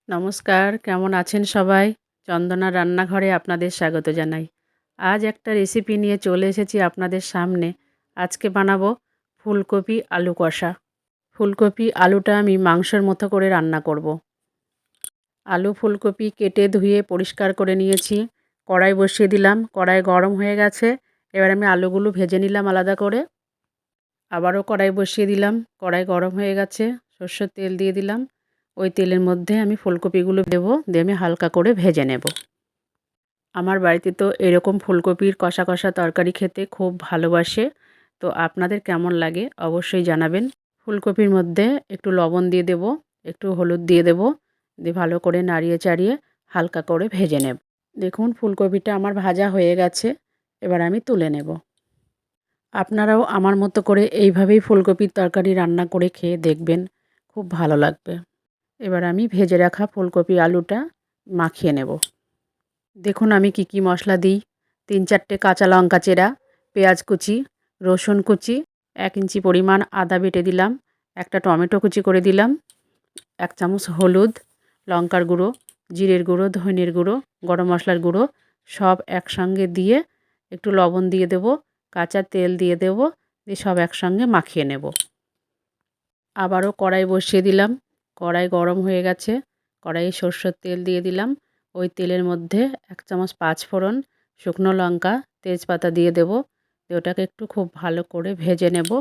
নমস্কার, কেমন আছেন সবাই? চন্দনা রান্নাঘরে আপনাদের স্বাগত জানাই। আজ একটা রেসিপি নিয়ে চলে এসেছি আপনাদের সামনে। আজকে বানাবো ফুলকপি আলু কষা। ফুলকপি আলুটা আমি মাংসের মতো করে রান্না করব। আলু ফুলকপি কেটে ধুয়ে পরিষ্কার করে নিয়েছি। কড়াই বসিয়ে দিলাম, কড়াই গরম হয়ে গেছে। এবার আমি আলুগুলো ভেজে নিলাম আলাদা করে। আবারও কড়াই বসিয়ে দিলাম, কড়াই গরম হয়ে গেছে। সরষের তেল দিয়ে দিলাম। ওই তেলের মধ্যে আমি ফুলকপিগুলো দেবো, দিয়ে আমি হালকা করে ভেজে নেব। আমার বাড়িতে তো এরকম ফুলকপির কষা কষা তরকারি খেতে খুব ভালোবাসে। তো আপনাদের কেমন লাগে অবশ্যই জানাবেন। ফুলকপির মধ্যে একটু লবণ দিয়ে দেব, একটু হলুদ দিয়ে দেব, দিয়ে ভালো করে নাড়িয়ে চাড়িয়ে হালকা করে ভেজে নেব। দেখুন ফুলকপিটা আমার ভাজা হয়ে গেছে। এবার আমি তুলে নেব। আপনারাও আমার মতো করে এইভাবেই ফুলকপির তরকারি রান্না করে খেয়ে দেখবেন, খুব ভালো লাগবে। এবার আমি ভেজে রাখা ফুলকপি আলুটা মাখিয়ে নেব। দেখুন আমি কি মশলা দিই। 3-4টে কাঁচা লঙ্কা চেরা, পেঁয়াজ কুচি, রসুন কুচি, 1 ইঞ্চি পরিমাণ আদা বেটে দিলাম, একটা টমেটো কুচি করে দিলাম, 1 চামচ হলুদ, লঙ্কার গুঁড়ো, জিরের গুঁড়ো, ধনের গুঁড়ো, গরম মশলার গুঁড়ো সব একসঙ্গে দিয়ে একটু লবণ দিয়ে দেব, কাঁচা তেল দিয়ে দেব, দিয়ে সব একসঙ্গে মাখিয়ে নেব। আবারও কড়াই বসিয়ে দিলাম, কড়াই গরম হয়ে গেছে। কড়াইয়ে সরষের তেল দিয়ে দিলাম। ওই তেলের মধ্যে 1 চামচ পাঁচফোড়ন, শুকনো লঙ্কা, তেজপাতা দিয়ে দেব। দিয়ে ওটাকে একটু খুব ভালো করে ভেজে নেব।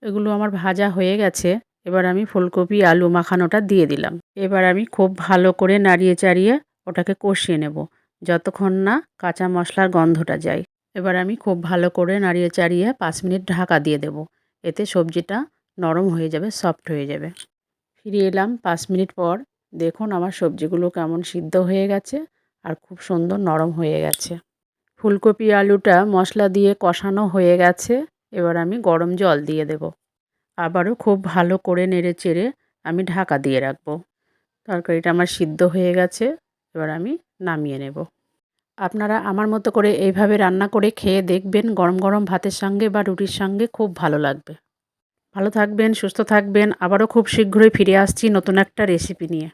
এগুলো আমার ভাজা হয়ে গেছে। এবার আমি ফুলকপি আলু মাখানোটা দিয়ে দিলাম। এবার আমি খুব ভালো করে নাড়িয়ে চাড়িয়ে ওটাকে কষিয়ে নেব, যতক্ষণ না কাঁচা মশলার গন্ধটা যায়। এবার আমি খুব ভালো করে নাড়িয়ে চাড়িয়ে 5 মিনিট ঢাকা দিয়ে দেব। এতে সবজিটা নরম হয়ে যাবে, সফট হয়ে যাবে। ফিরে এলাম 5 মিনিট পর। দেখুন আমার সবজিগুলো কেমন সিদ্ধ হয়ে গেছে আর খুব সুন্দর নরম হয়ে গেছে। ফুলকপি আলুটা মশলা দিয়ে কষানো হয়ে গেছে। এবার আমি গরম জল দিয়ে দেব। আবারও খুব ভালো করে নেড়ে চেড়ে আমি ঢাকা দিয়ে রাখবো। তরকারিটা আমার সিদ্ধ হয়ে গেছে। এবার আমি নামিয়ে নেব। আপনারা আমার মতো করে এইভাবে রান্না করে খেয়ে দেখবেন, গরম গরম ভাতের সঙ্গে বা রুটির সঙ্গে খুব ভালো লাগবে। ভালো থাকবেন, সুস্থ থাকবেন। আবারও খুব শীঘ্রই ফিরে আসছি নতুন একটা রেসিপি নিয়ে।